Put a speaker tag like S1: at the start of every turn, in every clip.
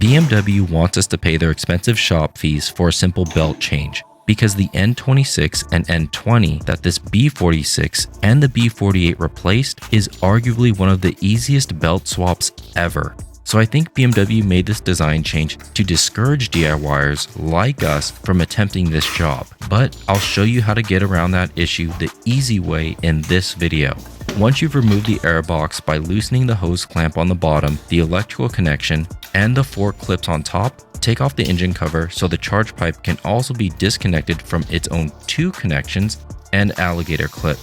S1: BMW wants us to pay their expensive shop fees for a simple belt change, because the N26 and N20 that this B46 and the B48 replaced is arguably one of the easiest belt swaps ever. So I think BMW made this design change to discourage DIYers like us from attempting this job. But I'll show you how to get around that issue the easy way in this video. Once you've removed the air box by loosening the hose clamp on the bottom, the electrical connection, and the 4 clips on top, take off the engine cover so the charge pipe can also be disconnected from its own 2 connections and alligator clip.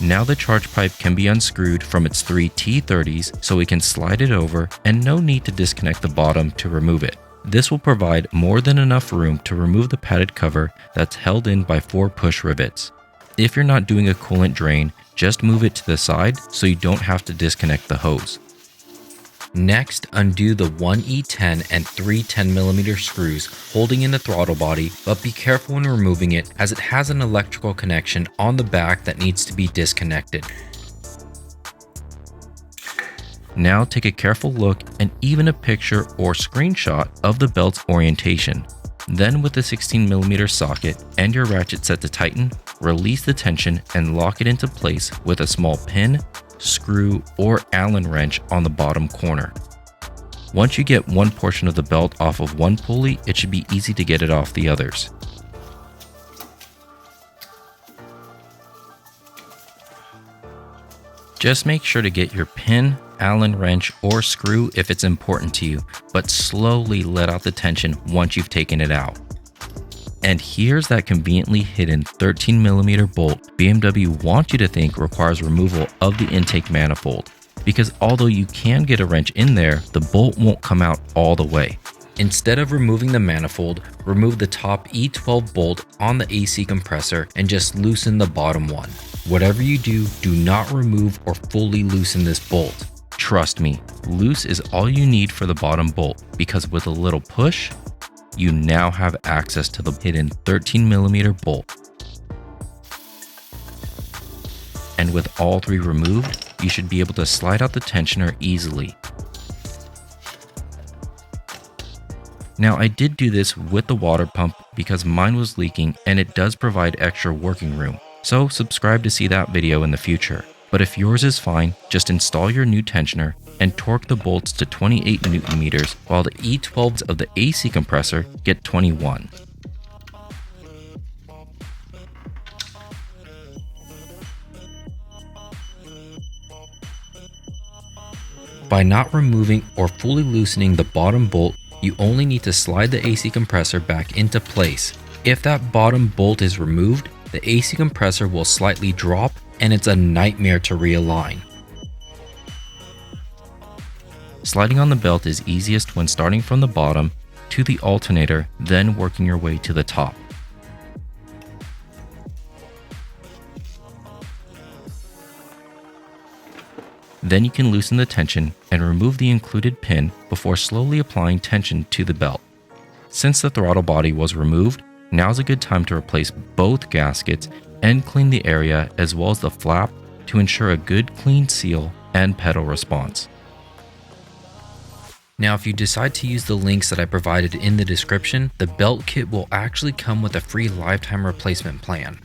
S1: Now the charge pipe can be unscrewed from its 3 T30s so we can slide it over, and no need to disconnect the bottom to remove it. This will provide more than enough room to remove the padded cover that's held in by 4 push rivets. If you're not doing a coolant drain, just move it to the side so you don't have to disconnect the hose. Next, undo the 1 E10 and 3 10mm screws holding in the throttle body, but be careful when removing it as it has an electrical connection on the back that needs to be disconnected. Now take a careful look and even a picture or screenshot of the belt's orientation. Then with the 16mm socket and your ratchet set to tighten, release the tension and lock it into place with a small pin, screw, or Allen wrench on the bottom corner. Once you get one portion of the belt off of one pulley, it should be easy to get it off the others. Just make sure to get your pin, Allen wrench, or screw if it's important to you, but slowly let out the tension once you've taken it out. And here's that conveniently hidden 13mm bolt BMW wants you to think requires removal of the intake manifold, because although you can get a wrench in there, the bolt won't come out all the way. Instead of removing the manifold, remove the top E12 bolt on the AC compressor and just loosen the bottom one. Whatever you do, do not remove or fully loosen this bolt. Trust me, loose is all you need for the bottom bolt, because with a little push, you now have access to the hidden 13mm bolt. And with all 3 removed, you should be able to slide out the tensioner easily. Now I did do this with the water pump because mine was leaking, and it does provide extra working room. So subscribe to see that video in the future. But if yours is fine, just install your new tensioner and torque the bolts to 28 Nm while the E12s of the AC compressor get 21. By not removing or fully loosening the bottom bolt, you only need to slide the AC compressor back into place. If that bottom bolt is removed, the AC compressor will slightly drop and it's a nightmare to realign. Sliding on the belt is easiest when starting from the bottom to the alternator, then working your way to the top. Then you can loosen the tension and remove the included pin before slowly applying tension to the belt. Since the throttle body was removed, now's a good time to replace both gaskets and clean the area as well as the flap to ensure a good clean seal and pedal response. Now, if you decide to use the links that I provided in the description, the belt kit will actually come with a free lifetime replacement plan.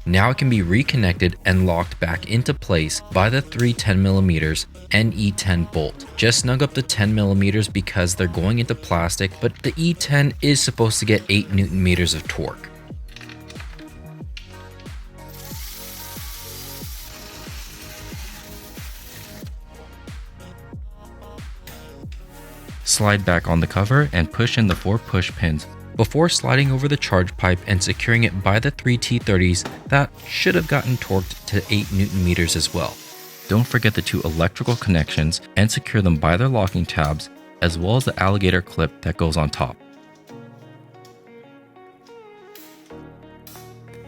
S1: Now it can be reconnected and locked back into place by the 3 10mm and E10 bolt. Just snug up the 10mm because they're going into plastic, but the E10 is supposed to get 8 Nm of torque. Slide back on the cover and push in the 4 push pins before sliding over the charge pipe and securing it by the 3 T30s that should have gotten torqued to 8 Nm as well. Don't forget the 2 electrical connections and secure them by their locking tabs, as well as the alligator clip that goes on top.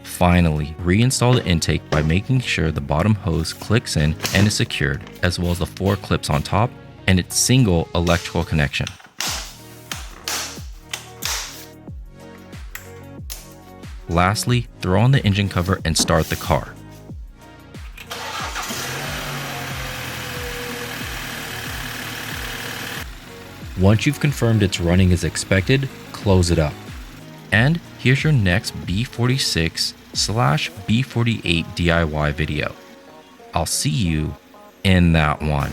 S1: Finally, reinstall the intake by making sure the bottom hose clicks in and is secured, as well as the 4 clips on top and its single electrical connection. Lastly, throw on the engine cover and start the car. Once you've confirmed it's running as expected, close it up. And here's your next B46/B48 DIY video. I'll see you in that one.